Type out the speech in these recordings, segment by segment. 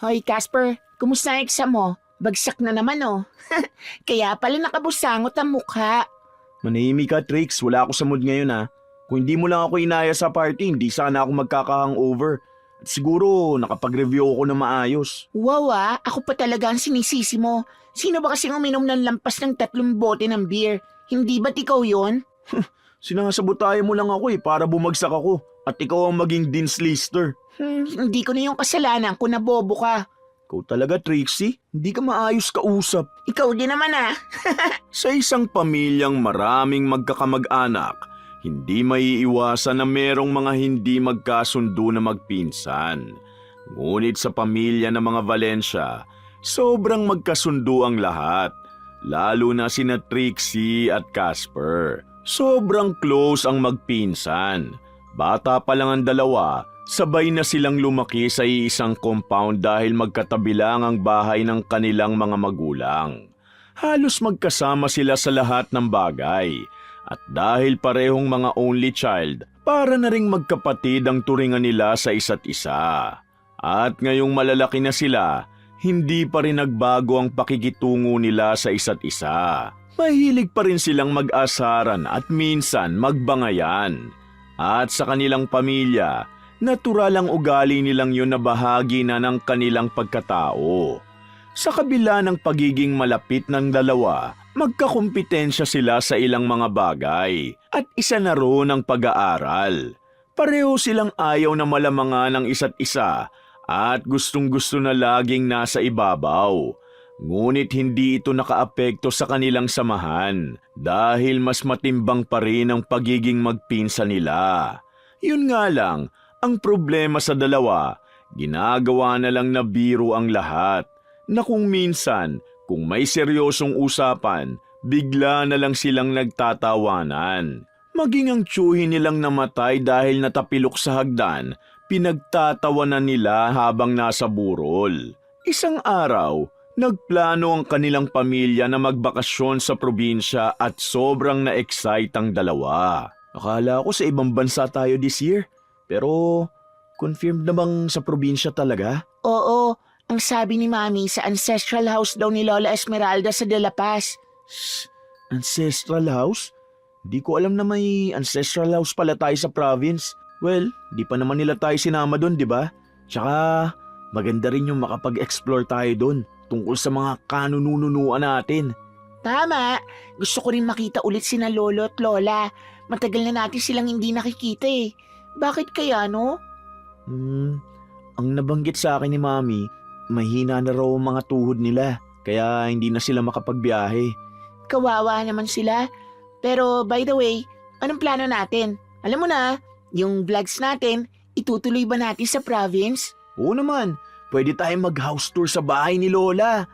Hoy Casper, kumusta ang exam mo? Bagsak na naman oh. Kaya pala nakabusangot ang mukha. Manahimik ka, Trix. Wala ako sa mood ngayon ha. Kung hindi mo lang ako inaya sa party, hindi sana ako magkaka-hangover. At siguro nakapag-review ako na maayos. Wow ako pa talaga ang sinisisi mo. Sino ba kasing uminom ng lampas ng 3 bote ng beer? Hindi ba't ikaw yon? Sinasabotayan mo lang ako para bumagsak ako. At ikaw ang maging Dean's Lister. Hindi ko na yung kasalanan kung nabobo ka. Ikaw talaga, Trixie. Hindi ka maayos kausap. Ikaw din naman Sa isang pamilyang maraming magkakamag-anak, hindi maiiwasan na merong mga hindi magkasundo na magpinsan. Ngunit sa pamilya ng mga Valencia, sobrang magkasundo ang lahat. Lalo na sina Trixie at Casper. Sobrang close ang magpinsan. Bata pa lang ang dalawa, sabay na silang lumaki sa iisang compound dahil magkatabi lang ang bahay ng kanilang mga magulang. Halos magkasama sila sa lahat ng bagay. At dahil parehong mga only child, para na ring magkapatid ang turingan nila sa isa't isa. At ngayong malalaki na sila, hindi pa rin nagbago ang pakikitungo nila sa isa't isa. Mahilig pa rin silang mag-asaran at minsan magbangayan. At sa kanilang pamilya, natural ang ugali nilang yun na bahagi na ng kanilang pagkatao. Sa kabila ng pagiging malapit ng dalawa, magkakumpetensya sila sa ilang mga bagay at isa na roon ang pag-aaral. Pareho silang ayaw na malamangan ng isa't isa at gustong-gusto na laging nasa ibabaw. Ngunit hindi ito nakaapekto sa kanilang samahan dahil mas matimbang pa rin ang pagiging magpinsan nila. Yun nga lang, ang problema sa dalawa, ginagawa na lang na biro ang lahat, na kung minsan, kung may seryosong usapan, bigla na lang silang nagtatawanan. Maging ang tiyuhin nilang namatay dahil natapilok sa hagdan, pinagtatawanan nila habang nasa burol. Isang araw, nagplano ang kanilang pamilya na magbakasyon sa probinsya at sobrang na-excite ang dalawa. Akala ko sa ibang bansa tayo this year, pero confirmed na bang sa probinsya talaga? Oo, ang sabi ni Mami sa ancestral house daw ni Lola Esmeralda sa De La Paz. Ancestral house? Di ko alam na may ancestral house pala tayo sa province. Well, di pa naman nila tayo sinama doon, di ba? Tsaka, maganda rin yung makapag-explore tayo doon tungkol sa mga kanununuan natin. Tama, gusto ko rin makita ulit sina Lolo at Lola. Matagal na natin silang hindi nakikita eh. Bakit kaya no? Ang nabanggit sa akin ni Mami, mahina na raw ang mga tuhod nila, kaya hindi na sila makapagbiyahe. Kawawa naman sila. Pero by the way, anong plano natin? Alam mo na, yung vlogs natin, itutuloy ba natin sa province? Oo naman, pwede tayong mag-house tour sa bahay ni Lola.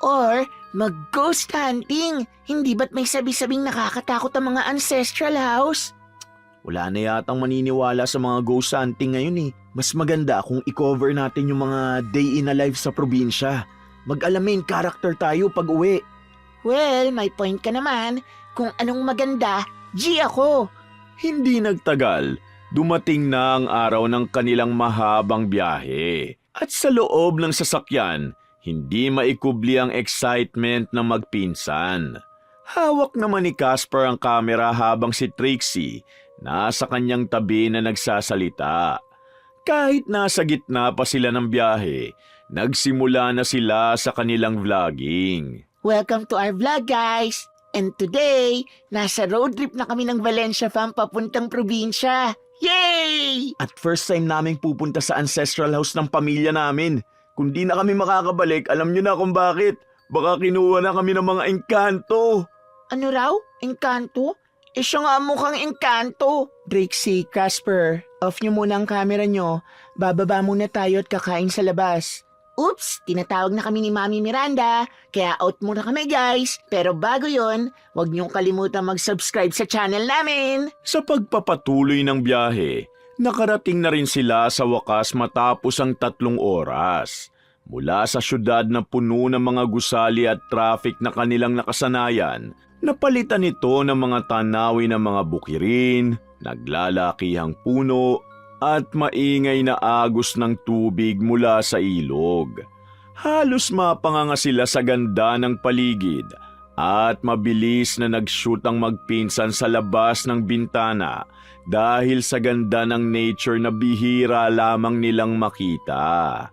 Or mag-ghost hunting? Hindi ba't may sabi-sabing nakakatakot ang mga ancestral house? Wala na yatang maniniwala sa mga ghost hunting ngayon eh. Mas maganda kung i-cover natin yung mga day in a life sa probinsya. Mag-alamin character tayo pag uwi. Well, may point ka naman. Kung anong maganda, G ako. Hindi nagtagal, dumating na ang araw ng kanilang mahabang biyahe. At sa loob ng sasakyan, hindi maikubli ang excitement ng magpinsan. Hawak naman ni Casper ang kamera habang si Trixie nasa kanyang tabi na nagsasalita. Kahit nasa gitna pa sila ng biyahe, nagsimula na sila sa kanilang vlogging. Welcome to our vlog, guys! And today, nasa road trip na kami ng Valencia fam papuntang probinsya. Yay! At first time naming pupunta sa ancestral house ng pamilya namin. Kung di na kami makakabalik, alam nyo na kung bakit. Baka kinuha na kami ng mga engkanto. Ano raw? Engkanto? Siya nga mukhang engkanto. Trixie, Casper, off nyo muna ang camera nyo. Bababa muna tayo at kakain sa labas. Oops, tinatawag na kami ni Mami Miranda, kaya out muna kami guys. Pero bago yon, huwag niyong kalimutan mag-subscribe sa channel namin. Sa pagpapatuloy ng biyahe, nakarating na rin sila sa wakas matapos ang 3 oras. Mula sa syudad na puno ng mga gusali at traffic na kanilang nakasanayan, napalitan ito ng mga tanawin ng mga bukirin, naglalakihang puno, at maingay na agos ng tubig mula sa ilog. Halos mapanganga sila sa ganda ng paligid at mabilis na nag-shoot ang magpinsan sa labas ng bintana dahil sa ganda ng nature na bihira lamang nilang makita.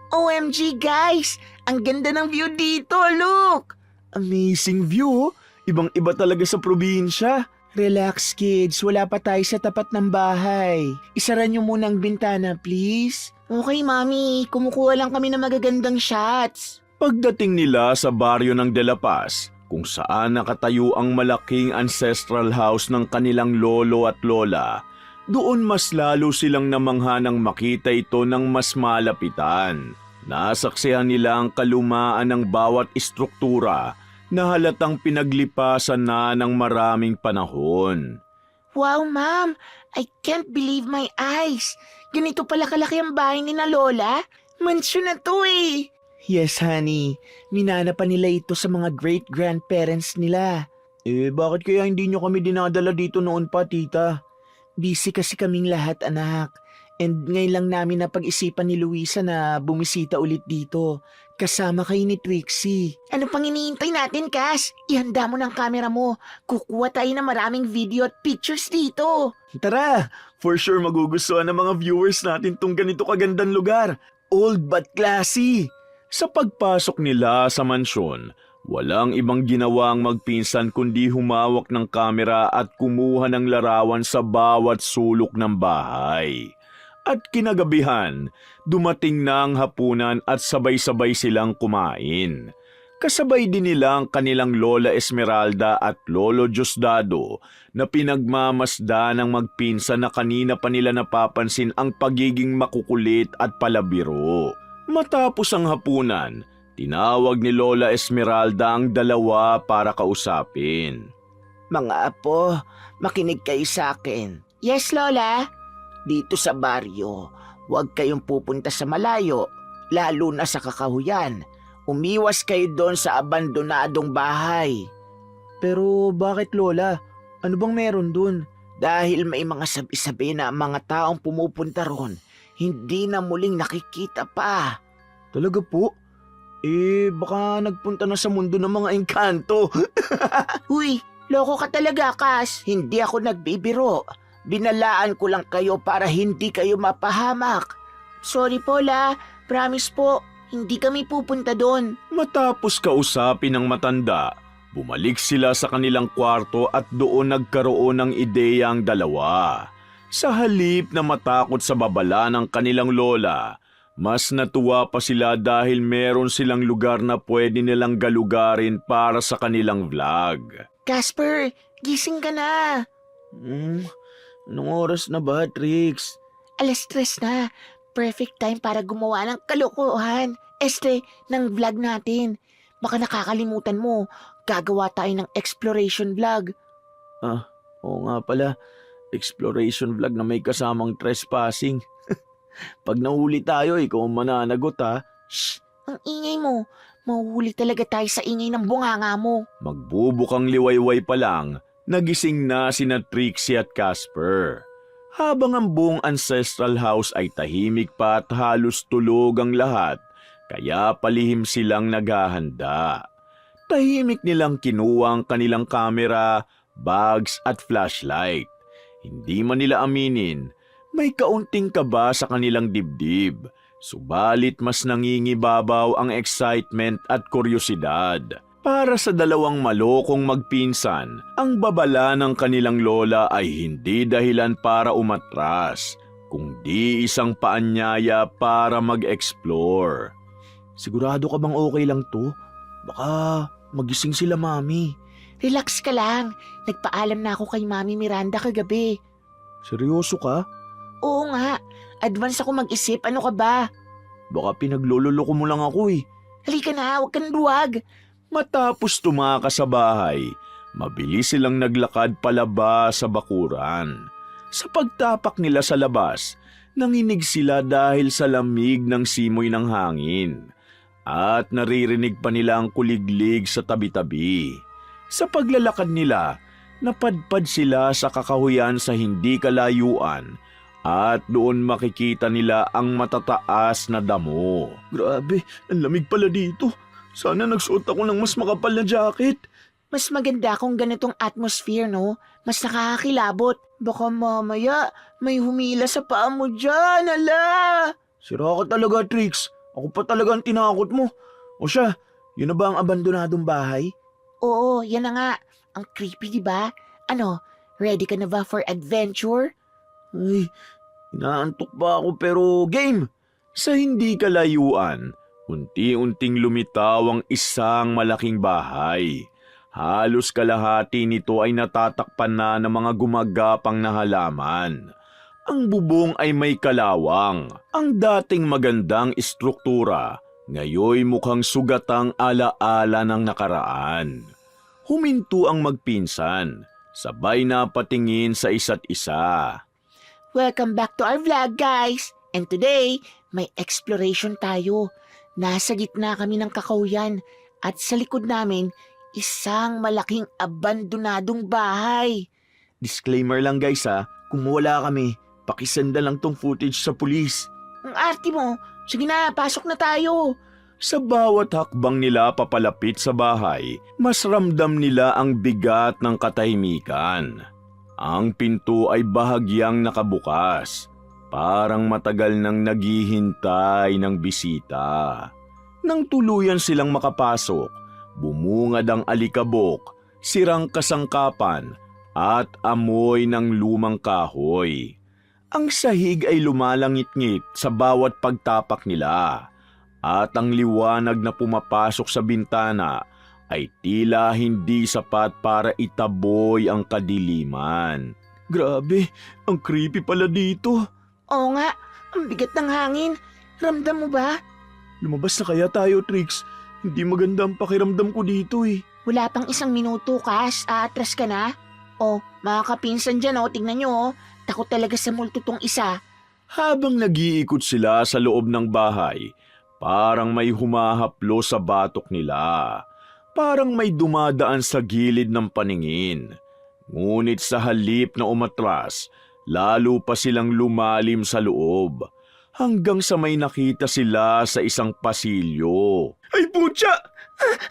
OMG guys! Ang ganda ng view dito, look! Amazing view, oh. Ibang-iba talaga sa probinsya. Relax kids, wala pa tayo sa tapat ng bahay. Isara niyo muna ang bintana, please. Okay, Mami. Kumukuha lang kami ng magagandang shots. Pagdating nila sa baryo ng De La Paz, kung saan nakatayo ang malaking ancestral house ng kanilang lolo at lola, doon mas lalo silang namangha nang makita ito ng mas malapitan. Nasaksihan nila ang kalumaan ng bawat istruktura na halatang pinaglipasan na ng maraming panahon. Wow, Ma'am! I can't believe my eyes! Ganito pala kalaki ang bahay ni na Lola? Mansyon na to eh! Yes, honey. Minana pa nila ito sa mga great-grandparents nila. Bakit kaya hindi nyo kami dinadala dito noon pa, tita? Busy kasi kaming lahat, anak. And ngayon lang namin napag-isipan ni Luisa na bumisita ulit dito. Kasama kayo ni Trixie. Ano pang iniintay natin, Cass? Ihanda mo ng camera mo. Kukuha tayo ng maraming video at pictures dito. Tara! For sure magugustuhan ng mga viewers natin tong ganito kagandang lugar. Old but classy! Sa pagpasok nila sa mansyon, walang ibang ginawa ang magpinsan kundi humawak ng kamera at kumuha ng larawan sa bawat sulok ng bahay. At kinagabihan, dumating na ang hapunan at sabay-sabay silang kumain. Kasabay din nila ang kanilang Lola Esmeralda at Lolo Diosdado na pinagmamasda ng magpinsan na kanina pa nila napapansin ang pagiging makukulit at palabiro. Matapos ang hapunan, tinawag ni Lola Esmeralda ang dalawa para kausapin. Mga apo, makinig kayo sa akin. Yes, Lola? Dito sa baryo, huwag kayong pupunta sa malayo, lalo na sa kakahuyan. Umiwas kayo doon sa abandonadong bahay. Pero bakit, Lola? Ano bang meron dun? Dahil may mga sabi-sabi na mga taong pumupunta ron, hindi na muling nakikita pa. Talaga po? Baka nagpunta na sa mundo ng mga engkanto. Huy, loko ka talaga, Kas. Hindi ako nagbibiro. Binalaan ko lang kayo para hindi kayo mapahamak. Sorry po, La. Promise po, hindi kami pupunta doon. Matapos kausapin ng matanda, bumalik sila sa kanilang kwarto at doon nagkaroon ng ideya ang dalawa. Sa halip na matakot sa babala ng kanilang lola, mas natuwa pa sila dahil meron silang lugar na pwede nilang galugarin para sa kanilang vlog. Casper, gising ka na. Anong oras na ba, Trix? 3:00 na. Perfect time para gumawa ng kalokohan. Ng vlog natin. Baka nakakalimutan mo, gagawa tayo ng exploration vlog. Oo nga pala. Exploration vlog na may kasamang trespassing. Pag nahuli tayo, ikaw ang mananagot ha. Shh! Ang ingay mo. Mahuhuli talaga tayo sa ingay ng bunganga mo. Magbubukang liwayway pa lang, nagising na sina Trixie at Casper. Habang ang buong ancestral house ay tahimik pa at halos tulog ang lahat, kaya palihim silang naghahanda. Tahimik nilang kinuha ang kanilang kamera, bags at flashlight. Hindi man nila aminin, may kaunting kaba sa kanilang dibdib, subalit mas nangingibabaw ang excitement at kuryosidad. Para sa dalawang malokong magpinsan, ang babala ng kanilang lola ay hindi dahilan para umatras, kundi isang paanyaya para mag-explore. Sigurado ka bang okay lang to? Baka magising sila, Mami. Relax ka lang. Nagpaalam na ako kay Mami Miranda kagabi. Seryoso ka? Oo nga. Advance ako mag-isip. Ano ka ba? Baka pinaglololoko mo lang ako eh. Halika na, huwag kang duwag. Matapos tumakas sa bahay, mabilis silang naglakad palabas sa bakuran. Sa pagtapak nila sa labas, nanginig sila dahil sa lamig ng simoy ng hangin. At naririnig pa nila ang kuliglig sa tabi-tabi. Sa paglalakad nila, napadpad sila sa kakahuyan sa hindi kalayuan at doon makikita nila ang matataas na damo. Grabe, ang lamig pala dito. Sana nagsuot ako ng mas makapal na jacket. Mas maganda kung ganitong atmosphere, no? Mas nakakakilabot. Baka mamaya may humila sa paa mo dyan, ala! Sira ka talaga, Trix. Ako pa talaga ang tinakot mo. O siya, yun na ba ang abandonadong bahay? Oo, yan na nga. Ang creepy, di ba? Ano, ready ka na ba for adventure? Ay, inaantok pa ako pero game! Sa hindi kalayuan, unti-unting lumitaw ang isang malaking bahay. Halos kalahati nito ay natatakpan na ng mga gumagapang na halaman. Ang bubong ay may kalawang. Ang dating magandang istruktura, ngayoy mukhang sugatang alaala ng nakaraan. Huminto ang magpinsan, sabay na patingin sa isa't isa. Welcome back to our vlog, guys! And today, may exploration tayo. Nasa gitna kami ng kakauyan at sa likod namin, isang malaking abandonadong bahay. Disclaimer lang guys ha, kung mawala kami, pakisenda lang tong footage sa pulis. Ang arte mo, sige na, pasok na tayo. Sa bawat hakbang nila papalapit sa bahay, mas ramdam nila ang bigat ng katahimikan. Ang pinto ay bahagyang nakabukas, parang matagal nang naghihintay ng bisita. Nang tuluyan silang makapasok, bumungad ang alikabok, sirang kasangkapan, at amoy ng lumang kahoy. Ang sahig ay lumalangit-ngit sa bawat pagtapak nila, at ang liwanag na pumapasok sa bintana ay tila hindi sapat para itaboy ang kadiliman. Grabe, ang creepy pala dito. Oo nga, ang bigat ng hangin. Ramdam mo ba? Lumabas na kaya tayo, Trix? Hindi maganda ang pakiramdam ko dito eh. Wala pang isang minuto, Cash. Aatras ka na. Oh, mga kapinsan dyan, oh. Tingnan nyo, oh. Takot talaga sa multo tong isa. Habang nag-iikot sila sa loob ng bahay, parang may humahaplo sa batok nila. Parang may dumadaan sa gilid ng paningin. Ngunit sa halip na umatras, lalo pa silang lumalim sa loob. Hanggang sa may nakita sila sa isang pasilyo. Ay putya!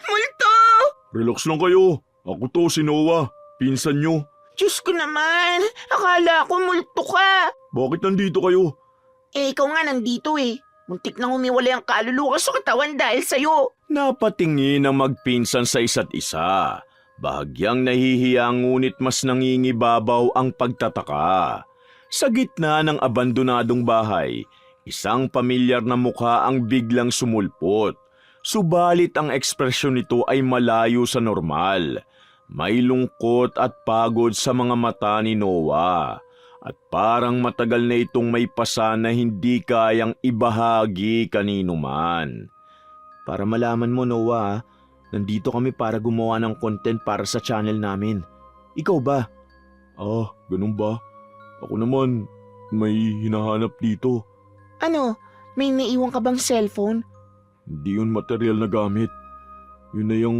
Multo! Relax lang kayo. Ako to si Noah. Pinsan nyo. Diyos ko naman, akala ko multo ka. Bakit nandito kayo? Eh, ikaw nga nandito eh. Muntik nang umiwalay ang kaluluwa sa katawan dahil sa'yo. Napatingin ang magpinsan sa isa't isa. Bahagyang nahihiya ngunit mas nangingibabaw ang pagtataka. Sa gitna ng abandonadong bahay, isang pamilyar na mukha ang biglang sumulpot. Subalit ang ekspresyon nito ay malayo sa normal. May lungkot at pagod sa mga mata ni Noah. At parang matagal na itong may pasa na hindi kayang ibahagi kanino man. Para malaman mo, Noah, nandito kami para gumawa ng content para sa channel namin. Ikaw ba? Ah, ganun ba? Ako naman, may hinahanap dito. Ano, may naiwan ka bang cellphone? Hindi yun material na gamit. Yun na yung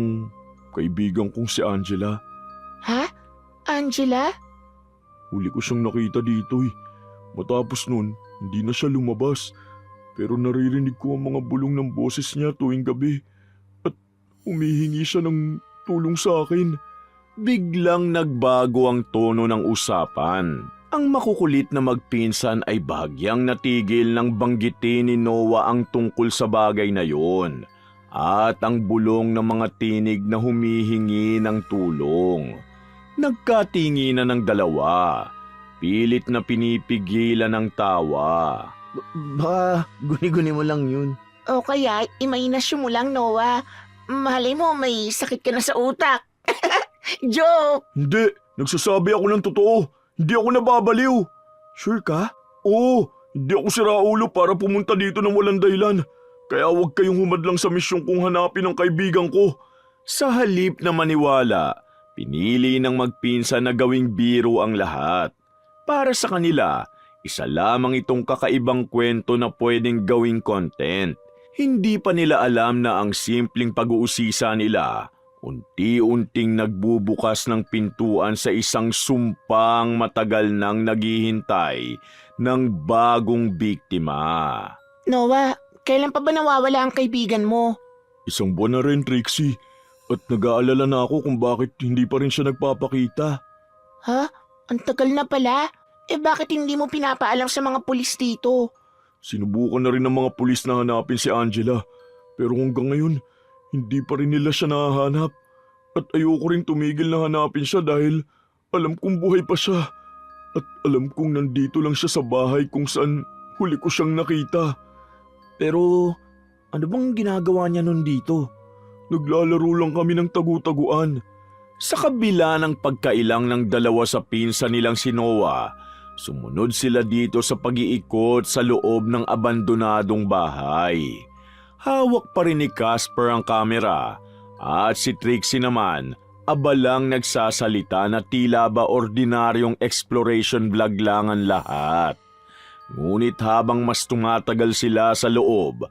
kaibigan kong si Angela. Ha? Angela? Huli ko siyang nakita dito eh. Matapos nun, hindi na siya lumabas. Pero naririnig ko ang mga bulong ng boses niya tuwing gabi. At humihingi siya ng tulong sa akin. Biglang nagbago ang tono ng usapan. Ang makukulit na magpinsan ay bahagyang natigil nang banggitin ni Noah ang tungkol sa bagay na yon. At ang bulong ng mga tinig na humihingi ng tulong. Nagkatinginan ng dalawa. Pilit na pinipigilan ng tawa. Baka guni-guni mo lang yun. O kaya, imahinasyon mo lang, Noah. Malay mo, may sakit ka na sa utak. Joke! Hindi, nagsasabi ako ng totoo. Hindi ako nababaliw. Sure ka? Oo, hindi ako si Raulo para pumunta dito ng walang dahilan. Kaya huwag kayong humadlang sa misyon kong hanapin ang kaibigan ko. Sa halip na maniwala, pinili ng magpinsan na gawing biro ang lahat. Para sa kanila, isa lamang itong kakaibang kwento na pwedeng gawing content. Hindi pa nila alam na ang simpleng pag-uusisa nila, unti-unting nagbubukas ng pintuan sa isang sumpang matagal nang naghihintay ng bagong biktima. Noah, kailan pa ba nawawala ang kaibigan mo? Isang buwan na rin, Trixie. At nag-aalala na ako kung bakit hindi pa rin siya nagpapakita. Ha? Ang tagal na pala? Bakit hindi mo pinapaalam sa mga pulis dito? Sinubukan na rin ng mga pulis na hanapin si Angela. Pero hanggang ngayon, hindi pa rin nila siya nahahanap. At ayoko rin tumigil na hanapin siya dahil alam kong buhay pa siya. At alam kong nandito lang siya sa bahay kung saan huli ko siyang nakita. Pero ano bang ginagawa niya nun dito? Naglalaro lang kami ng tagu-taguan. Sa kabila ng pagkailang ng dalawa sa pinsan nilang si Noah, sumunod sila dito sa pag-iikot sa loob ng abandonadong bahay. Hawak pa rin ni Casper ang kamera at si Trixie naman abalang nagsasalita na tila ba ordinaryong exploration vlog lang ang lahat. Ngunit habang mas tumatagal sila sa loob,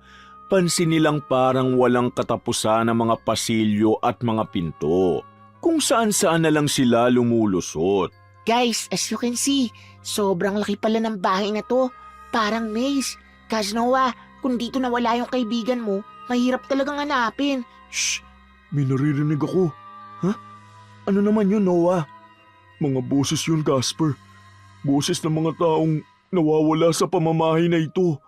pansin nilang parang walang katapusan ang mga pasilyo at mga pinto, kung saan-saan na lang sila lumulusot. Guys, as you can see, sobrang laki pala ng bahay na to. Parang maze. Kaz Noah, kung dito nawala yung kaibigan mo, mahirap talagang hanapin. Shh! May naririnig ako. Ha? Ano naman yun, Noah? Mga boses yun, Casper. Boses ng mga taong nawawala sa pamamahay na ito.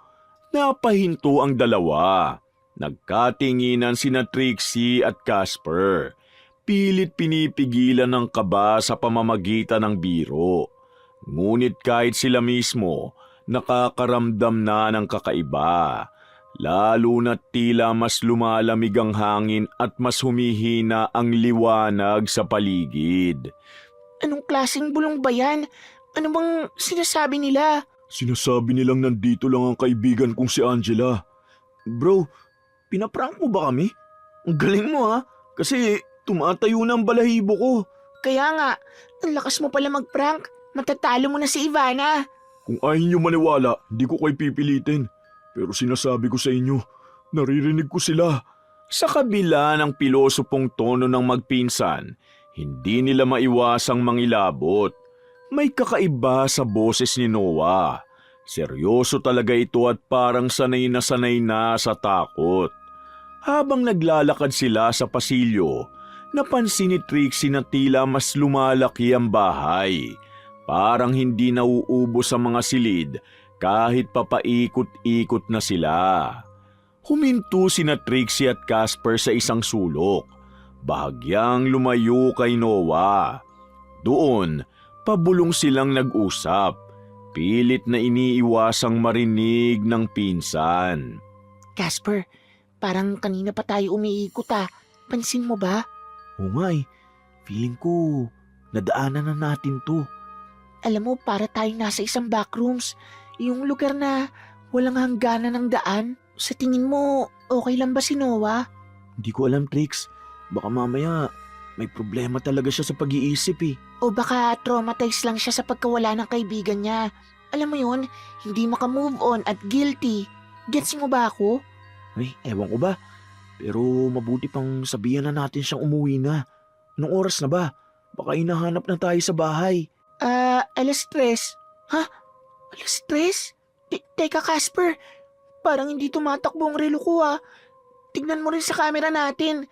Napahinto ang dalawa. Nagkatinginan sina Trixie at Casper. Pilit pinipigilan ng kaba sa pamamagitan ng biro. Ngunit kahit sila mismo, nakakaramdam na ng kakaiba. Lalo na't tila mas lumalamig ang hangin at mas humihina ang liwanag sa paligid. Anong klaseng bulong ba yan? Ano bang sinasabi nila? Sinasabi nilang nandito lang ang kaibigan kong si Angela. Bro, pinaprank mo ba kami? Ang galing mo ha, kasi tumatayo na ang balahibo ko. Kaya nga, ang lakas mo pala mag-prank. Matatalo mo na si Ivana. Kung ayaw niyo maniwala, hindi ko kayo pipilitin. Pero sinasabi ko sa inyo, naririnig ko sila. Sa kabila ng pilosopong tono ng magpinsan, hindi nila maiwasang mangilabot. May kakaiba sa boses ni Noah. Seryoso talaga ito at parang sanay na sa takot. Habang naglalakad sila sa pasilyo, napansin ni Trixie na tila mas lumalaki ang bahay. Parang hindi nauubos ang mga silid kahit papaikot-ikot na sila. Huminto sina Trixie at Casper sa isang sulok. Bahagyang lumayo kay Noah. Doon, pabulong silang nag-usap. Pilit na iniiwasang marinig ng pinsan. Casper, parang kanina pa tayo umiikot ah. Pansin mo ba? Oo nga feeling ko nadaanan na natin to. Alam mo, para tayong nasa isang backrooms. Yung lugar na walang hangganan ng daan. Sa tingin mo, okay lang ba si Noah? Hindi ko alam, Trix. Baka mamaya may problema talaga siya sa pag-iisip eh. O baka traumatized lang siya sa pagkawala ng kaibigan niya. Alam mo yun, hindi makamove on at guilty. Gets mo ba ako? Ay, ewan ko ba. Pero mabuti pang sabihan na natin siyang umuwi na. Anong oras na ba? Baka hinahanap na tayo sa bahay. 3:00. Ha? 3:00? Teka Casper, parang hindi tumatakbo ang relo ko ah. Tignan mo rin sa camera natin.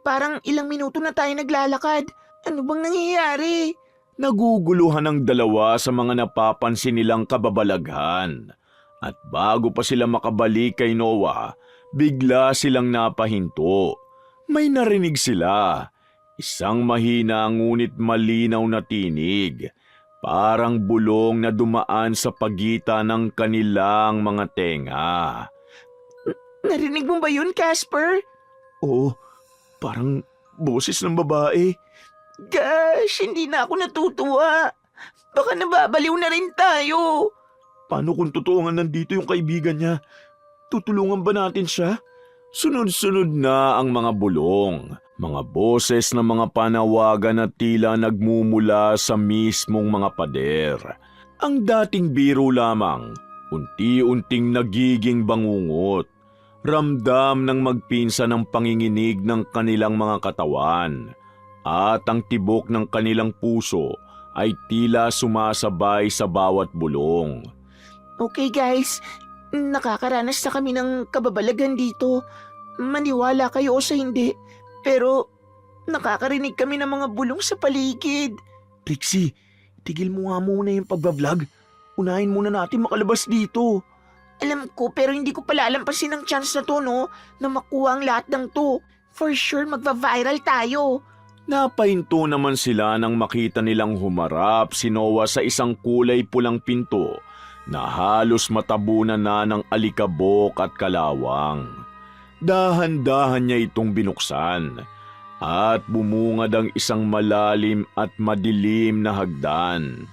Parang ilang minuto na tayo naglalakad. Ano bang nangyayari? Naguguluhan ang dalawa sa mga napapansin nilang kababalaghan. At bago pa sila makabalik kay Noah, bigla silang napahinto. May narinig sila. Isang mahina ngunit malinaw na tinig. Parang bulong na dumaan sa pagitan ng kanilang mga tenga. Narinig mo ba yun, Casper? Oo, parang boses ng babae. Gosh, hindi na ako natutuwa. Baka nababaliw na rin tayo. Paano kung totoo nga nandito yung kaibigan niya? Tutulungan ba natin siya? Sunod-sunod na ang mga bulong. Mga boses ng mga panawagan na tila nagmumula sa mismong mga pader. Ang dating biro lamang, unti-unting nagiging bangungot. Ramdam ng magpinsan ang panginginig ng kanilang mga katawan. At ang tibok ng kanilang puso ay tila sumasabay sa bawat bulong. Okay guys, nakakaranas na kami ng kababalagan dito. Maniwala kayo o sa hindi, pero nakakarinig kami ng mga bulong sa paligid. Trixie, tigil mo nga muna yung pagbablog. Unahin muna natin makalabas dito. Alam ko, pero hindi ko pala alampasin ang chance na to, no? Na makuha ang lahat ng to. For sure, magva-viral tayo. Napahinto naman sila nang makita nilang humarap si Noah sa isang kulay pulang pinto na halos matabunan na ng alikabok at kalawang. Dahan-dahan niya itong binuksan at bumungad ang isang malalim at madilim na hagdan.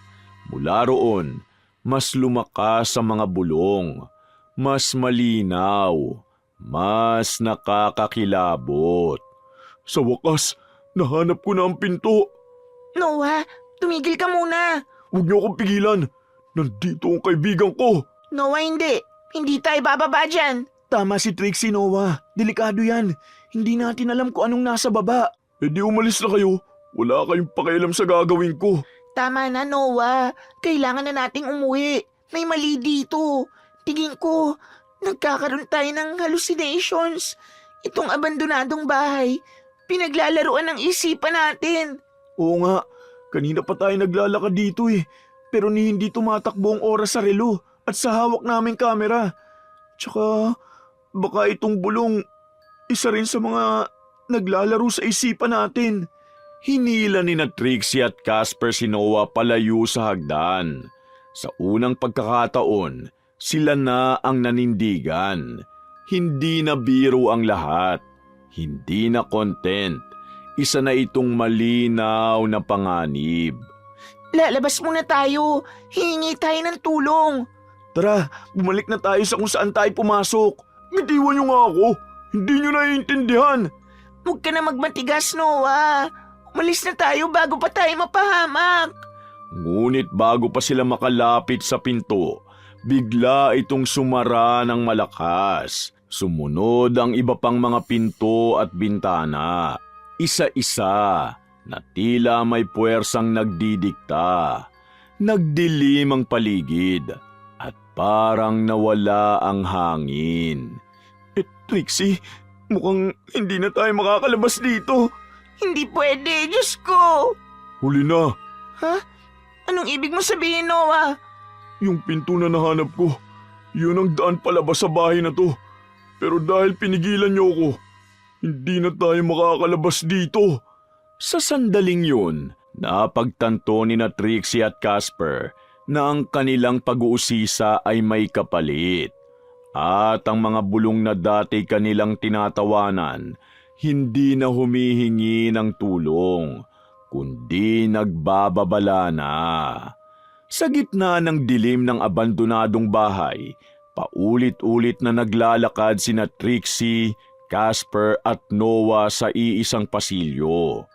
Mula roon, mas lumakas ang mga bulong, mas malinaw, mas nakakakilabot. Sa wakas, nahanap ko na ang pinto. Noah, tumigil ka muna. Huwag niyo akong pigilan. Nandito ang kaibigan ko. Noah, hindi. Hindi tayo bababa dyan. Tama si Trixie, Noah. Delikado yan. Hindi natin alam kung anong nasa baba. E di umalis na kayo. Wala kayong pakialam sa gagawin ko. Tama na, Noah. Kailangan na nating umuwi. May mali dito. Tingin ko, nagkakaroon tayo ng hallucinations. Itong abandonadong bahay, pinaglalaruan ng isipan natin. Oo nga, kanina pa tayo naglalakad dito eh. Pero hindi tumatakbo ang oras sa relo at sa hawak naming kamera. Tsaka, baka itong bulong, isa rin sa mga naglalaro sa isipan natin. Hinila ni na Trixie at Casper si Noah palayo sa hagdan. Sa unang pagkakataon, sila na ang nanindigan. Hindi na biro ang lahat. Hindi na content. Isa na itong malinaw na panganib. Lalabas muna tayo. Hihingi tayo ng tulong. Tara, bumalik na tayo sa kung saan tayo pumasok. Bitiwan niyo nga ako. Hindi niyo naiintindihan. Huwag ka na magmatigas, Noah. Umalis na tayo bago pa tayo mapahamak. Ngunit bago pa sila makalapit sa pinto, bigla itong sumara ng malakas. Sumunod ang iba pang mga pinto at bintana. Isa-isa na tila may puwersang nagdidikta. Nagdilim ang paligid at parang nawala ang hangin. Trixie, mukhang hindi na tayo makakalabas dito. Hindi pwede, Diyos ko. Huli na. Ha? Anong ibig mo sabihin, Noah? Yung pinto na nahanap ko, yun ang daan palabas sa bahay na to. Pero dahil pinigilan niyo ako, hindi na tayo makakalabas dito. Sa sandaling yun, napagtanto ni na Trixie at Casper na ang kanilang pag-uusisa ay may kapalit. At ang mga bulong na dati kanilang tinatawanan, hindi na humihingi ng tulong, kundi nagbababala na. Sa gitna ng dilim ng abandonadong bahay, paulit-ulit na naglalakad sina Trixie, Casper at Noah sa iisang pasilyo.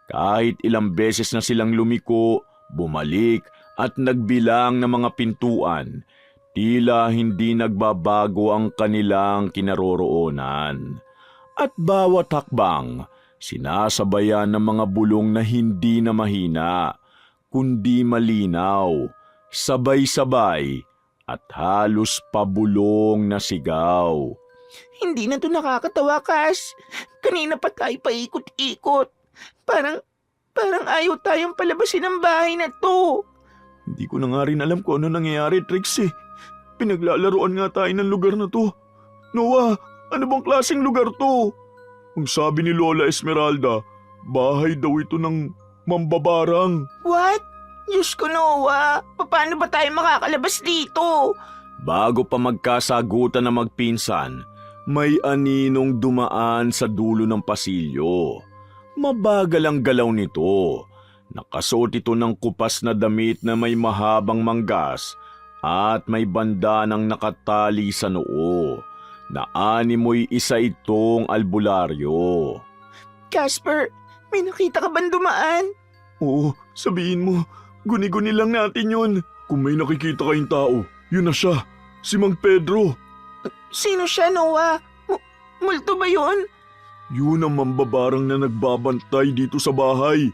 Kahit ilang beses na silang lumiko, bumalik at nagbilang ng mga pintuan, tila hindi nagbabago ang kanilang kinaroroonan. At bawat hakbang, sinasabayan ng mga bulong na hindi na mahina, kundi malinaw, sabay-sabay at halos pabulong na sigaw. Hindi na to nakakatawa, Cash. Kanina pa tayo paikot-ikot. Parang ayaw tayong palabasin ng bahay na to. Hindi ko na nga rin alam kung ano nangyayari, Trixie. Pinaglalaroan nga tayo ng lugar na to. Noah, ano bang klaseng lugar to? Ang sabi ni Lola Esmeralda, bahay daw ito ng mambabarang. What? Diyos ko, Noah. Paano ba tayo makakalabas dito? Bago pa magkasagutan na magpinsan, may aninong dumaan sa dulo ng pasilyo. Mabagal ang galaw nito. Nakasuot ito ng kupas na damit na may mahabang manggas at may banda ng nakatali sa noo. Naanimoy isa itong albularyo. Casper, may nakita ka bang dumaan? Oo, sabihin mo, guni-guni lang natin yun. Kung may nakikita kayong tao, yun na siya, si Mang Pedro. Sino siya, Noah? Multo ba yun? Yun ang mambabarang na nagbabantay dito sa bahay.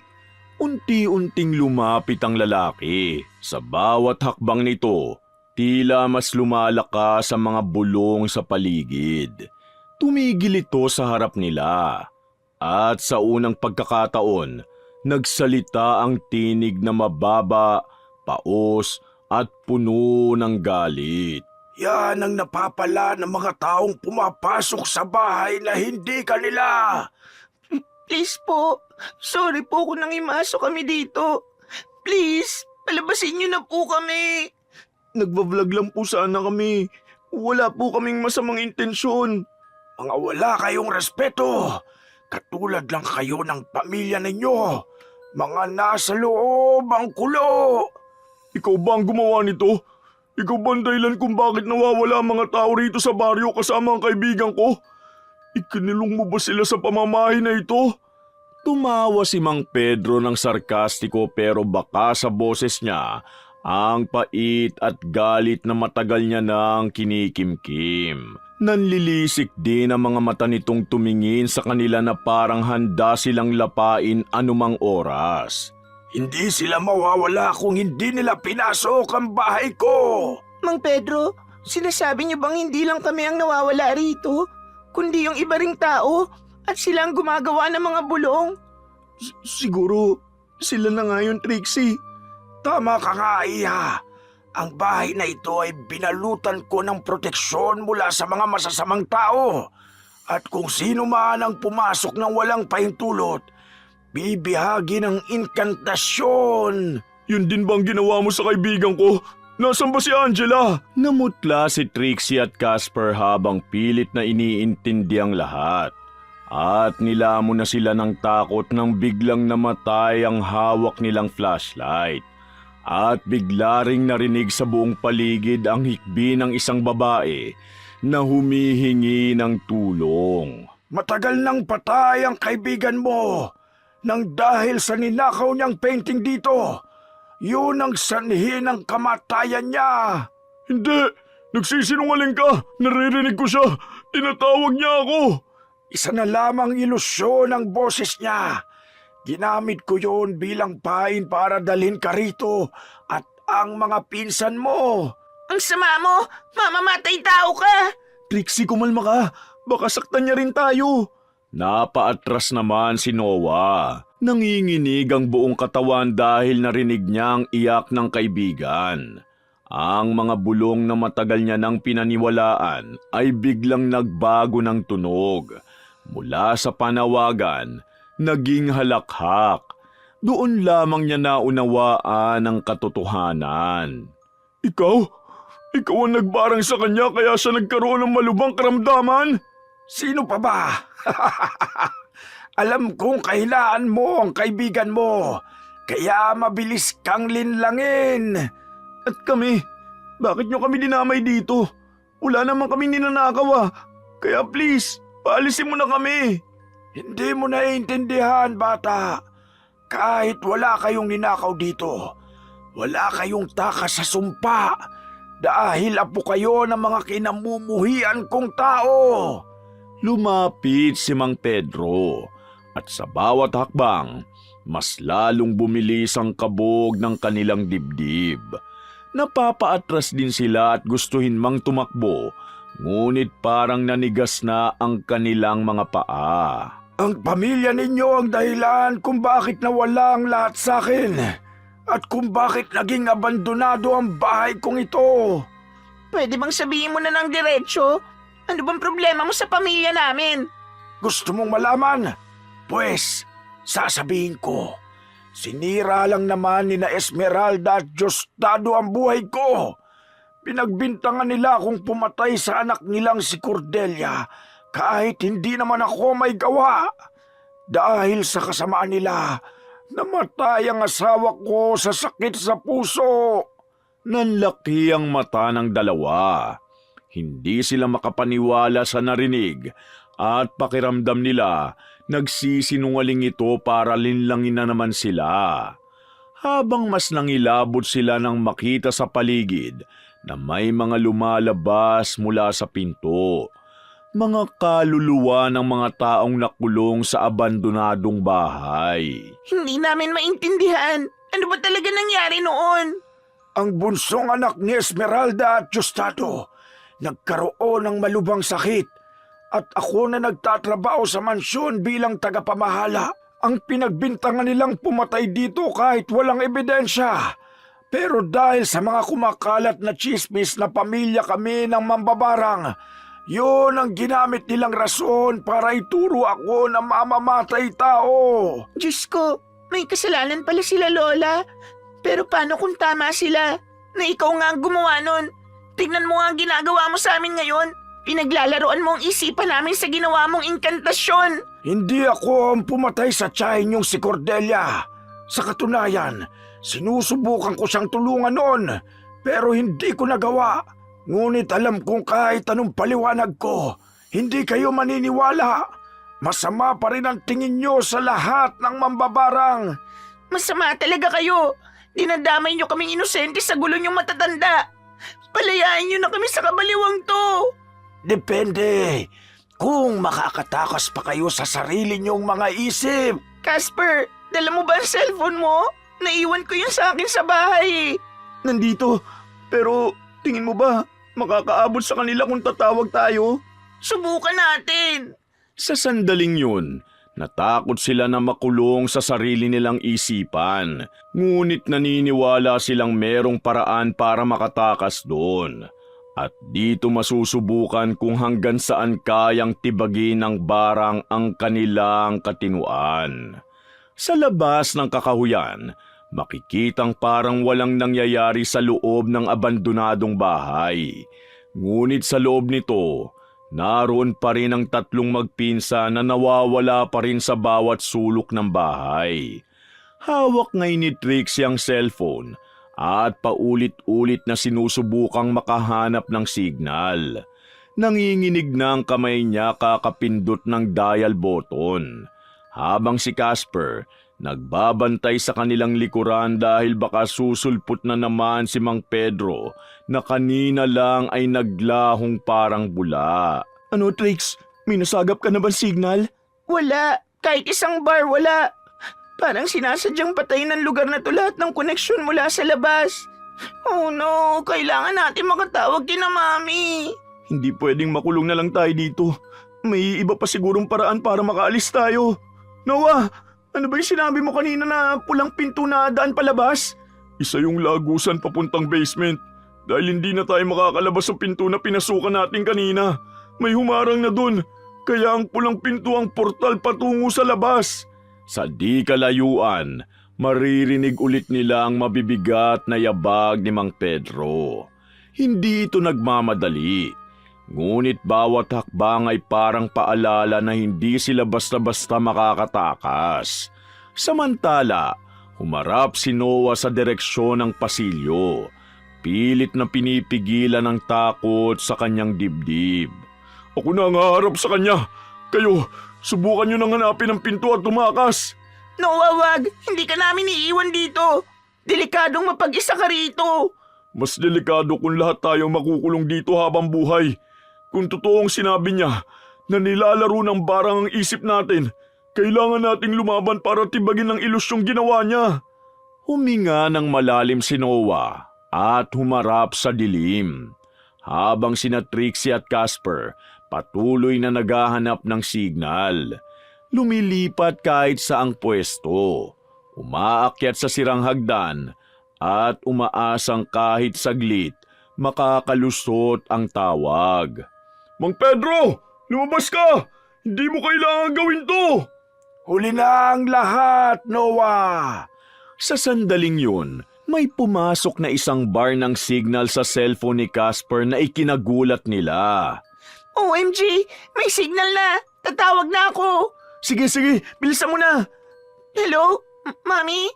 Unti-unting lumapit ang lalaki. Sa bawat hakbang nito, Tila mas lumalakas ang mga bulong sa paligid. Tumigil ito sa harap nila. At sa unang pagkakataon, nagsalita ang tinig na mababa, paos at puno ng galit. Yan ang napapala ng mga taong pumapasok sa bahay na hindi kanila. Please po, sorry po kung nangimasok kami dito. Please, palabasin niyo na po kami. Nagbablog lang po sana kami. Wala po kaming masamang intensyon. Mga wala kayong respeto. Katulad lang kayo ng pamilya ninyo. Mga nasa loob ang kulo. Ikaw ba ang gumawa nito? Ikaw ba ang dahilan kung bakit nawawala ang mga tao rito sa baryo kasama ang kaibigan ko? Ikinilong mo ba sila sa pamamahay na ito? Tumawa si Mang Pedro ng sarkastiko pero baka sa boses niya ang pait at galit na matagal niya nang kinikimkim. Nanlilisik din ang mga mata nitong tumingin sa kanila na parang handa silang lapain anumang oras. Hindi sila mawawala kung hindi nila pinasok ang bahay ko. Mang Pedro, sinasabi niyo bang hindi lang kami ang nawawala rito, kundi yung iba ring tao at sila ang gumagawa ng mga bulong? Siguro sila na nga yun, Trixie. Tama ka nga, Iya. Ang bahay na ito ay binalutan ko ng proteksyon mula sa mga masasamang tao. At kung sino man ang pumasok ng walang pahintulot, bibihagi ng inkantasyon. Yun din bang ginawa mo sa kaibigan ko? Nasaan ba si Angela? Namutla si Trixie at Casper habang pilit na iniintindi ang lahat. At nilamon na sila ng takot nang biglang namatay ang hawak nilang flashlight. At bigla ring narinig sa buong paligid ang hikbi ng isang babae na humihingi ng tulong. Matagal nang patay ang kaibigan mo. Nang dahil sa ninakaw niyang painting dito, yun ang sanhi ng kamatayan niya. Hindi! Nagsisinungaling ka! Naririnig ko siya! Tinatawag niya ako! Isa na lamang ilusyon ang boses niya. Ginamit ko yun bilang pain para dalhin ka rito at ang mga pinsan mo. Ang sama mo! Mamamatay tao ka! Trixie, kumalma ka! Baka saktan niya rin tayo! Napaatras naman si Noah. Nanginginig ang buong katawan dahil narinig niya ang iyak ng kaibigan. Ang mga bulong na matagal niya nang pinaniwalaan ay biglang nagbago ng tunog. Mula sa panawagan, naging halakhak. Doon lamang niya naunawaan ang katotohanan. Ikaw? Ikaw ang nagbarang sa kanya kaya siya nagkaroon ng malubhang karamdaman? Sino pa ba? Alam kong kahinaan mo ang kaibigan mo, kaya mabilis kang linlangin. At kami, bakit nyo kami dinamay dito? Wala naman kami ninanakaw kaya please, paalisin mo na kami. Hindi mo naiintindihan, bata. Kahit wala kayong ninakaw dito, wala kayong takas sa sumpa dahil apo kayo ng mga kinamumuhian kong tao. Lumapit si Mang Pedro at sa bawat hakbang, mas lalong bumilis ang kabog ng kanilang dibdib. Napapaatras din sila at gustuhin mang tumakbo, ngunit parang nanigas na ang kanilang mga paa. Ang pamilya ninyo ang dahilan kung bakit nawala ang lahat sa akin at kung bakit naging abandonado ang bahay kong ito. Pwede bang sabihin mo na ng diretsyo? Ano bang problema mo sa pamilya namin? Gusto mong malaman? Pues, sasabihin ko. Sinira lang naman ni na Esmeralda at Diosdado ang buhay ko. Pinagbintangan nila akong pumatay sa anak nilang si Cordelia kahit hindi naman ako may gawa. Dahil sa kasamaan nila, namatay ang asawa ko sa sakit sa puso. Nanlaki ang mata ng dalawa. Hindi sila makapaniwala sa narinig at pakiramdam nila nagsisinungaling ito para linlangin na naman sila. Habang mas nangilabot sila nang makita sa paligid na may mga lumalabas mula sa pinto. Mga kaluluwa ng mga taong nakulong sa abandonadong bahay. Hindi namin maintindihan. Ano ba talaga nangyari noon? Ang bunsong anak ni Esmeralda at Justado nagkaroon ng malubhang sakit at ako na nagtatrabaho sa mansyon bilang tagapamahala ang pinagbintangan nilang pumatay dito kahit walang ebidensya. Pero dahil sa mga kumakalat na tsismis na pamilya kami ng mambabarang, yun ang ginamit nilang rason para ituro ako na mamamatay tao. Diyos ko, may kasalanan pala sila, Lola. Pero paano kung tama sila? Na ikaw nga ang gumawa nun. Tignan mo nga ang ginagawa mo sa amin ngayon. Pinaglalaroan mo ang isipan namin sa ginawa mong inkantasyon. Hindi ako ang pumatay sa tiyahin niyong si Cordelia. Sa katunayan, sinusubukan ko siyang tulungan noon, pero hindi ko nagawa. Ngunit alam kong kahit anong paliwanag ko, hindi kayo maniniwala. Masama pa rin ang tingin niyo sa lahat ng mambabarang. Masama talaga kayo. Dinadamay niyo kaming inosente sa gulo niyong matatanda. Palayain niyo na kami sa kabaliwang to. Depende. Kung makakatakas pa kayo sa sarili niyong mga isip. Casper, dala mo ba ang cellphone mo? Naiwan ko yun sa akin sa bahay. Nandito, pero tingin mo ba makakaabot sa kanila kung tatawag tayo? Subukan natin. Sa sandaling yun, natakot sila na makulong sa sarili nilang isipan, ngunit naniniwala silang merong paraan para makatakas doon. At dito masusubukan kung hanggang saan kayang tibagin ng barang ang kanilang katinuan. Sa labas ng kakahuyan, makikitang parang walang nangyayari sa loob ng abandonadong bahay. Ngunit sa loob nito, naroon pa rin ang tatlong magpinsan na nawawala pa rin sa bawat sulok ng bahay. Hawak ngayon ni Trixie ang cellphone at paulit-ulit na sinusubukang makahanap ng signal. Nanginginig na ang kamay niya kakapindot ng dial button, habang si Casper nagbabantay sa kanilang likuran dahil baka susulpot na naman si Mang Pedro na kanina lang ay naglahong parang bula. Ano, Trix? May nasagap ka na bang signal? Wala. Kahit isang bar, wala. Parang sinasadyang patayin ng lugar na to lahat ng koneksyon mula sa labas. Oh no, kailangan natin makatawag kina Mami. Hindi pwedeng makulong na lang tayo dito. May iba pa sigurong paraan para makaalis tayo. Noah, ano ba yung sinabi mo kanina na pulang pinto na daan palabas? Isa yung lagusan papuntang basement. Dahil hindi na tayo makakalabas sa pinto na pinasukan natin kanina. May humarang na dun. Kaya ang pulang pinto ang portal patungo sa labas. Sa di kalayuan, maririnig ulit nila ang mabibigat na yabag ni Mang Pedro. Hindi ito nagmamadali. Ngunit bawat hakbang ay parang paalala na hindi sila basta-basta makakatakas. Samantala, humarap si Noah sa direksyon ng pasilyo. Pilit na pinipigilan ng takot sa kanyang dibdib. Ako na ang haharap sa kanya. Kayo, subukan nyo nang hanapin ang pinto at tumakas. Noah, wag. Hindi ka namin iiwan dito. Delikadong mapag-isa ka rito. Mas delikado kung lahat tayo makukulong dito habang buhay. Kung totoong sinabi niya na nilalaro ng barang ang isip natin, kailangan nating lumaban para tibagin ang ilusyong ginawa niya. Huminga ng malalim si Noah at humarap sa dilim, habang sina Trixie at Casper patuloy na naghahanap ng signal. Lumilipat kahit saang pwesto, umaakyat sa sirang hagdan at umaasang kahit saglit makakalusot ang tawag. Mang Pedro, lumabas ka! Hindi mo kailangan gawin to! Huli na ang lahat, Noah! Sa sandaling yun, may pumasok na isang bar ng signal sa cellphone ni Casper na ikinagulat nila. OMG, may signal na. Tatawag na ako. Sige, bilisan mo na! Hello? Mami?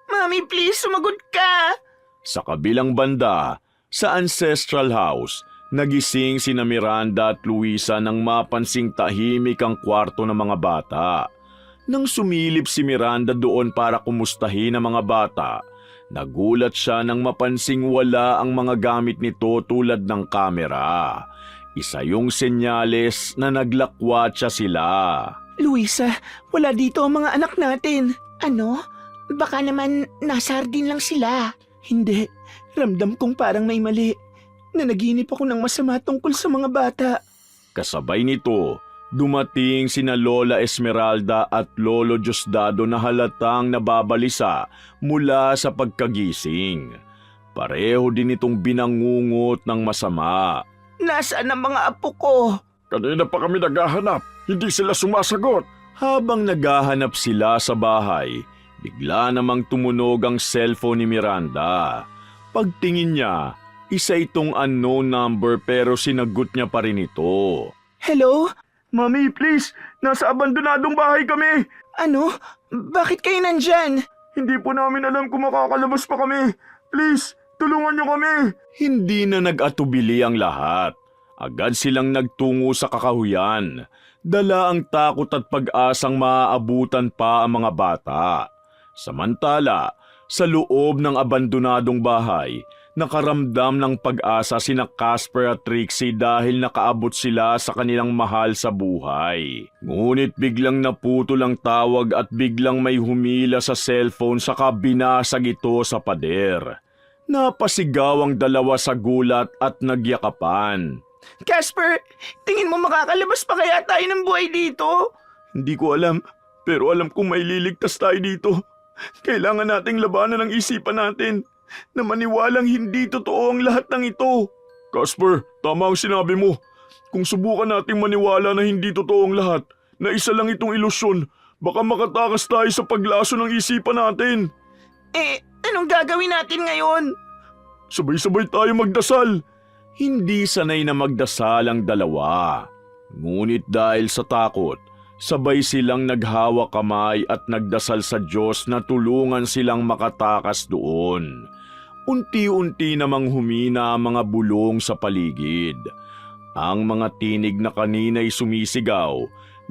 Mami, please, sumagot ka. Sa kabilang banda, sa ancestral house, nagising sina Miranda at Luisa nang mapansing tahimik ang kwarto ng mga bata. Nang sumilip si Miranda doon para kumustahin ang mga bata, nagulat siya nang mapansing wala ang mga gamit nito tulad ng kamera. Isa yung senyales na naglakwatsa sila. Luisa, wala dito ang mga anak natin. Ano? Baka naman nasa hardin lang sila. Hindi. Ramdam kong parang may mali. Nanaginip ako ng masama tungkol sa mga bata. Kasabay nito, dumating sina Lola Esmeralda at Lolo Diosdado na halatang nababalisa mula sa pagkagising. Pareho din itong binangungot ng masama. Nasaan ang mga apo ko? Kanina pa kami naghahanap. Hindi sila sumasagot. Habang naghahanap sila sa bahay, bigla namang tumunog ang cellphone ni Miranda. Pagtingin niya, isa itong unknown number pero sinagot niya pa rin ito. Hello? Mami, please! Nasa abandonadong bahay kami! Ano? Bakit kayo nandyan? Hindi po namin alam kung makakalabas pa kami. Please, tulungan niyo kami! Hindi na nag-atubili ang lahat. Agad silang nagtungo sa kakahuyan. Dala ang takot at pag-asang maaabutan pa ang mga bata. Samantala, sa loob ng abandonadong bahay, nakaramdam ng pag-asa sina Casper at Trixie dahil nakaabot sila sa kanilang mahal sa buhay. Ngunit biglang naputol ang tawag at biglang may humila sa cellphone saka binasag ito sa pader. Napasigaw ang dalawa sa gulat at nagyakapan. Casper, tingin mo makakalabas pa kaya tayo ng buhay dito? Hindi ko alam, pero alam kong may liligtas tayo dito. Kailangan nating labanan ang isipan natin na maniwalang hindi totoo ang lahat ng ito. Casper, tama ang sinabi mo. Kung subukan nating maniwala na hindi totoo ang lahat, na isa lang itong ilusyon, baka makatakas tayo sa paglaso ng isipan natin. Anong gagawin natin ngayon? Sabay-sabay tayo magdasal. Hindi sanay na magdasal ang dalawa. Ngunit dahil sa takot, sabay silang naghawak kamay at nagdasal sa Diyos na tulungan silang makatakas doon. Unti-unti namang humina ang mga bulong sa paligid. Ang mga tinig na kanina'y sumisigaw,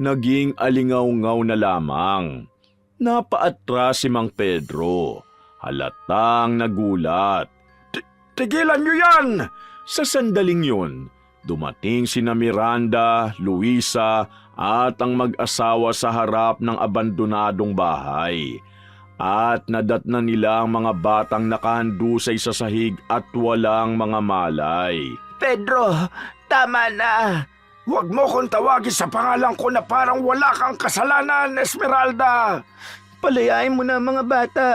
naging alingaw-ngaw na lamang. Napaatras si Mang Pedro. Halatang nagulat. Tigilan niyo yan! Sa sandaling yun, dumating sina Miranda, Luisa at ang mag-asawa sa harap ng abandonadong bahay. At nadatnan nila ang mga batang nakahandusay sa sahig at walang mga malay. Pedro, tama na. Huwag mo kong tawagin sa pangalan ko na parang wala kang kasalanan, Esmeralda! Palayain mo na ang mga bata.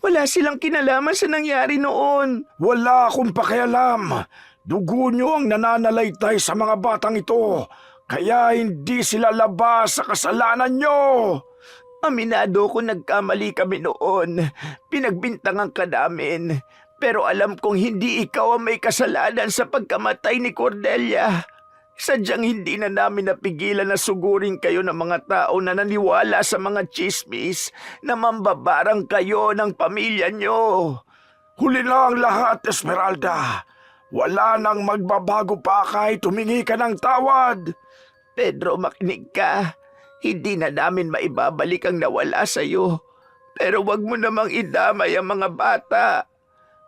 Wala silang kinalaman sa nangyari noon. Wala akong pakialam. Dugo niyo ang nananalaytay sa mga batang ito. Kaya hindi sila labas sa kasalanan niyo. Aminado ko nagkamali kami noon. Pinagbintangan ka namin. Pero alam kong hindi ikaw ang may kasalanan sa pagkamatay ni Cordelia. Sadyang hindi na namin napigilan na sugurin kayo ng mga tao na naniwala sa mga chismis na mambabarang kayo ng pamilya nyo. Huli na ang lahat, Esmeralda. Wala nang magbabago pa kahit humingi ka ng tawad. Pedro, makinig ka. Hindi na namin maibabalik ang nawala sa'yo. Pero wag mo namang idamay ang mga bata.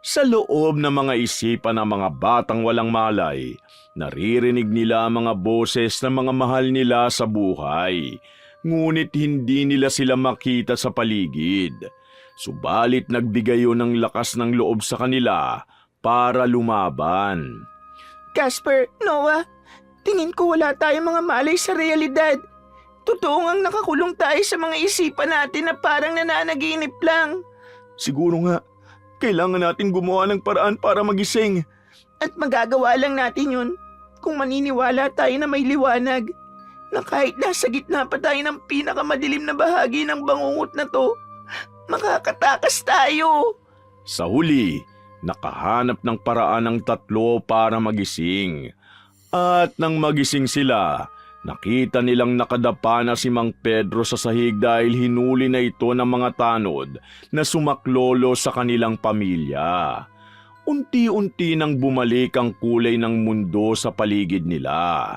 Sa loob ng mga isipan ng mga batang walang malay, naririnig nila ang mga boses ng mga mahal nila sa buhay. Ngunit hindi nila sila makita sa paligid. Subalit nagbigay yun ng lakas ng loob sa kanila para lumaban. Casper, Noah, tingin ko wala tayong mga malay sa realidad. Totoo ngang nakakulong tayo sa mga isipan natin na parang nananaginip lang. Siguro nga, kailangan natin gumawa ng paraan para magising. At magagawa lang natin yun kung maniniwala tayo na may liwanag. Na kahit nasa gitna pa tayo ng pinakamadilim na bahagi ng bangungot na to, makakatakas tayo. Sa huli, nakahanap ng paraan ng tatlo para magising. At nang magising sila, nakita nilang nakadapa na si Mang Pedro sa sahig dahil hinuli na ito ng mga tanod na sumaklolo sa kanilang pamilya. Unti-unti nang bumalik ang kulay ng mundo sa paligid nila.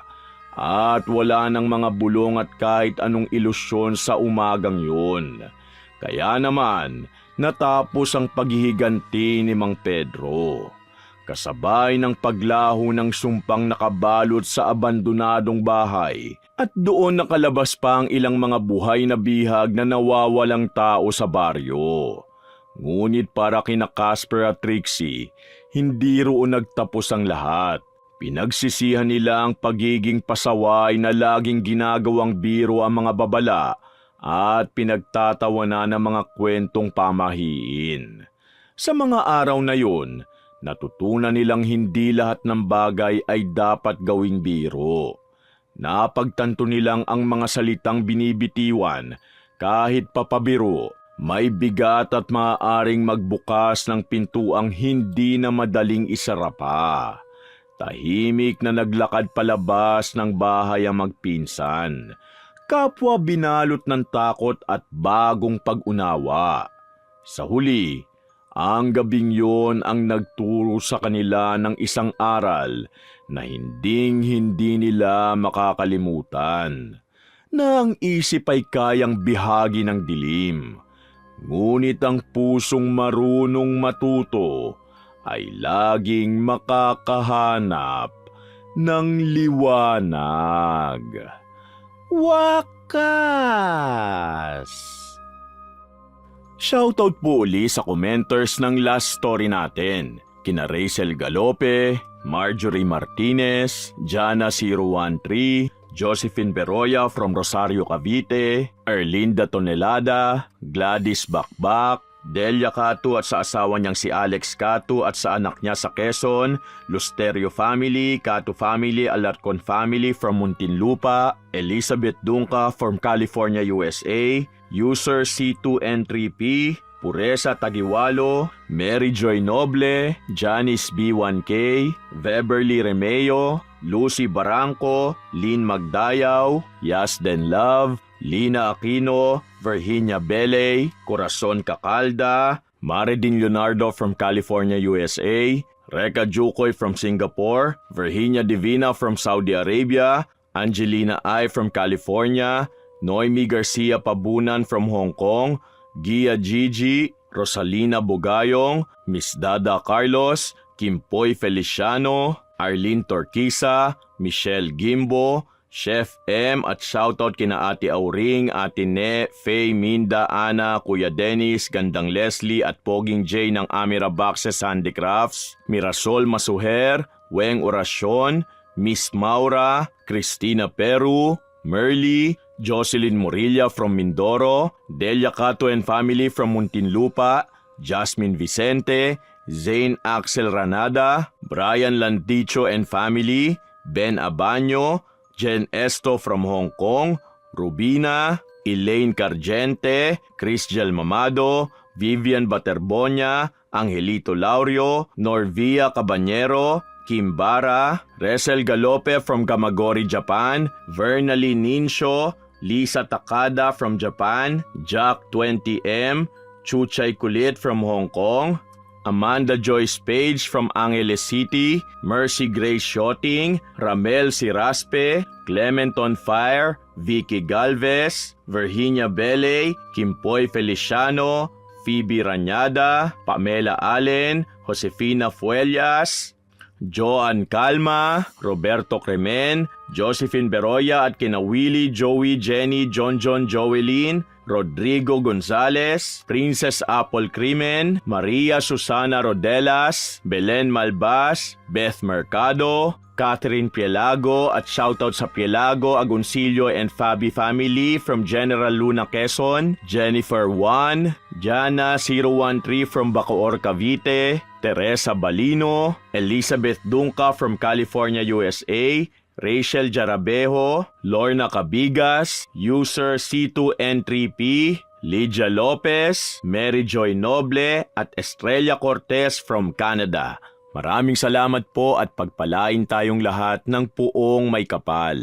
At wala nang mga bulong at kahit anong ilusyon sa umagang yun. Kaya naman, natapos ang paghihiganti ni Mang Pedro. Kasabay ng paglaho ng sumpang nakabalot sa abandonadong bahay at doon nakalabas pa ang ilang mga buhay na bihag na nawawalang tao sa baryo. Ngunit para kina Casper at Trixie, Hindi roon nagtapos ang lahat. Pinagsisihan nila ang pagiging pasaway na laging ginagawang biro ang mga babala at pinagtatawanan ng mga kwentong pamahiin. Sa mga araw na yun, natutunan nilang hindi lahat ng bagay ay dapat gawing biro. Napagtanto nilang ang mga salitang binibitiwan kahit papabiro, may bigat at maaaring magbukas ng pintuang hindi na madaling isara pa. Tahimik na naglakad palabas ng bahay ang magpinsan. Kapwa binalot ng takot at bagong pag-unawa. Sa huli, ang gabing yon ang nagturo sa kanila ng isang aral na hinding-hindi nila makakalimutan. Na ang isip ay kayang bihagi ng dilim. Ngunit ang pusong marunong matuto ay laging makakahanap ng liwanag. Wakas! Shoutout po uli sa commenters ng last story natin. Kina Rachel Galope, Marjorie Martinez, Jana013, Josephine Beroya from Rosario, Cavite, Erlinda Tonelada, Gladys Bakbak, Delia Catu at sa asawa niyang si Alex Catu at sa anak niya sa Quezon, Lusterio family, Catu family, Alarcon family from Muntinlupa, Elizabeth Dunca from California, USA, user C2N3P, Puresa Tagiwalo, Mary Joy Noble, Janice B1K, Beverly Remeo, Lucy Barangco, Lynn Magdayaw, Yasden Love, Lina Aquino, Virginia Bele, Corazon Cacalda, Maridin Leonardo from California, USA, Reka Jukoy from Singapore, Virginia Divina from Saudi Arabia, Angelina I from California, Noemi Garcia Pabunan from Hong Kong, Gia Gigi, Rosalina Bugayong, Miss Dada Carlos, Kimpoy Feliciano, Arlene Torquisa, Michelle Gimbo, Chef M at shoutout kina Ate Auring, Ate Ne, Faye, Minda, Ana, Kuya Dennis, Gandang Leslie at Poging J ng Amira Boxes Handicrafts, Mirasol Masuher, Weng Orasyon, Miss Maura, Christina Peru, Merly, Jocelyn Morilla from Mindoro, Delia Cato and family from Muntinlupa, Jasmine Vicente, Zane Axel Ranada, Brian Landicho and family, Ben Abanyo, Jen Esto from Hong Kong, Rubina, Elaine Cargente, Christiel Mamado, Vivian Baterbonia, Angelito Laurio, Norvia Cabanyero, Kim Bara, Resel Galope from Gamagori, Japan, Vernally Ninsho, Lisa Takada from Japan, Jack 20M, Chuchay Kulit from Hong Kong, Amanda Joyce Page from Angeles City, Mercy Grace Shotting, Ramel Siraspe, Clement on Fire, Vicky Galvez, Virginia Bele, Kimpoy Feliciano, Phoebe Ranyada, Pamela Allen, Josefina Fuellas, Joan Calma, Roberto Cremen, Josephine Beroya at kina Willie, Joey, Jenny, John, Joelyn, Rodrigo Gonzalez, Princess Apple Crimen, Maria Susana Rodelas, Belen Malbas, Beth Mercado, Catherine Pielago at shoutout sa Pielago, Agoncillo and Fabi family from General Luna, Quezon, Jennifer 1, Jana 013 from Bacoor, Cavite, Teresa Balino, Elizabeth Dunca from California, USA, Rachel Jarabejo, Lorna Cabigas, user C2N3P, Lydia Lopez, Mary Joy Noble at Estrella Cortez from Canada. Maraming salamat po at pagpalain tayong lahat ng puong may kapal.